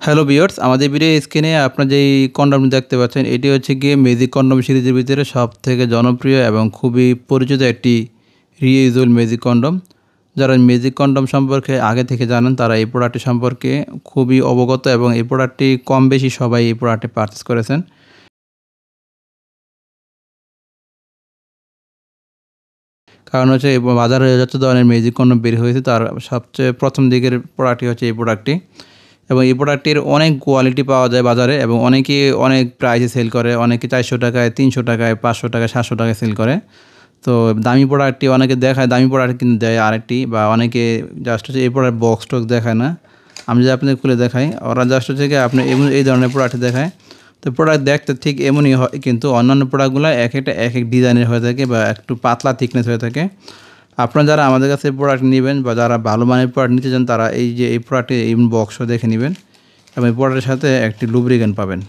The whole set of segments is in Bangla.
হ্যালো ভিউয়ার্স, আমাদের ভিডিও স্ক্রিনে আপনারা যেই কন্ডমটি দেখতে পাচ্ছেন এটি হচ্ছে গিয়ে ম্যাজিক কন্ডম সিরিজের ভিতরে সবথেকে জনপ্রিয় এবং খুবই পরিচিত একটি রিইউজেবল ম্যাজিক কন্ডম। যারা ম্যাজিক কন্ডম সম্পর্কে আগে থেকে জানেন তারা এই প্রোডাক্টটি সম্পর্কে খুবই অবগত এবং এই প্রোডাক্টটি কম বেশি সবাই এই প্রোডাক্টটি পারচেজ করেছেন। কারণ হচ্ছে বাজারে যত ধরনের ম্যাজিক কন্ডম বের হয়েছে তার সবচেয়ে প্রথম দিকের প্রোডাক্টটি হচ্ছে এই প্রোডাক্টটি। এবং এই প্রোডাক্টটির অনেক কোয়ালিটি পাওয়া যায় বাজারে এবং অনেকে অনেক প্রাইসে সেল করে, অনেকে 400 টাকায়, 300 টাকায়, 500 টাকায়, 700 টাকায় সেল করে। তো দামি প্রোডাক্টটি অনেকে দেখায়, দামি প্রোডাক্ট কিন্তু দেয় আরেকটি, বা অনেকে জাস্ট হচ্ছে এই প্রোডাক্ট বক্স টক্স দেখায় না। আমি যদি আপনাদের খুলে দেখাই, ওরা জাস্ট হচ্ছে কি আপনি এই ধরনের প্রোডাক্ট দেখায়। তো প্রোডাক্ট দেখতে ঠিক এমনই হয়, কিন্তু অন্যান্য প্রোডাক্টগুলো এক এক ডিজাইনের হয়ে থাকে বা একটু পাতলা থিকনেস হয়ে থাকে। আপনারা যারা আমাদের কাছে প্রোডাক্ট নেবেন বা যারা ভালো মানের প্রোডাক্ট নিতে চান তারা এই প্রোডাক্টে এই বক্সও দেখে নেবেন এবং এই প্রোডাক্টের সাথে একটি লুব্রিক্যান্ট পাবেন।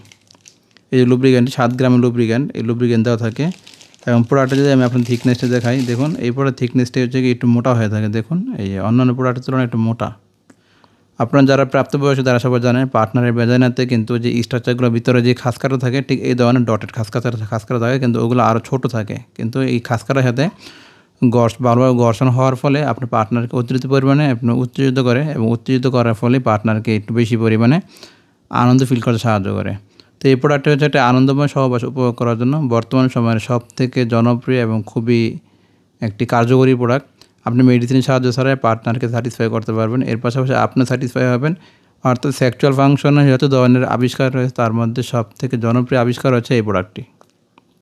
এই যে লুব্রিক্যান্ট 7 গ্রামের লুব্রিক্যান্ট, এই লুব্রিক্যান্ট দেওয়া থাকে। এবং প্রোডাক্টে যদি আমি আপনার থিকনেসটা দেখাই, দেখুন এই প্রোডাক্ট থিকনেসটা হচ্ছে কি একটু মোটা হয়ে থাকে। দেখুন এই যে অন্যান্য প্রোডাক্টের তুলনায় একটু মোটা। আপনারা যারা প্রাপ্তবয়স্ক তারা সবাই জানেন পার্টনারের ভেজাইনাতে কিন্তু যে স্ট্রাকচারগুলোর ভিতরে যে খাসকাটা থাকে ঠিক এই ধরনের ডটেড খাসকাটা থাকে, কিন্তু ওগুলো আরও ছোট থাকে। কিন্তু এই খাসকাটার সাথে বারবার ঘর্ষণ হওয়ার ফলে আপনার পার্টনারকে অতিরিক্ত পরিমাণে উত্তেজিত করে এবং উত্তেজিত করার ফলে পার্টনারকে একটু বেশি পরিমাণে আনন্দ ফিল করতে সাহায্য করে। তো এই প্রোডাক্টটি হচ্ছে একটা আনন্দময় সহবাস উপভোগ করার জন্য বর্তমান সময়ের সবথেকে জনপ্রিয় এবং খুবই একটি কার্যকরী প্রোডাক্ট। আপনি মেডিসিনের সাহায্য ছাড়াই পার্টনারকে স্যাটিসফাই করতে পারবেন, এর পাশাপাশি আপনি স্যাটিসফাই হবেন। অর্থাৎ সেক্সুয়াল ফাংশনের যত ধরনের আবিষ্কার রয়েছে তার মধ্যে সবথেকে জনপ্রিয় আবিষ্কার হচ্ছে এই প্রোডাক্টটি।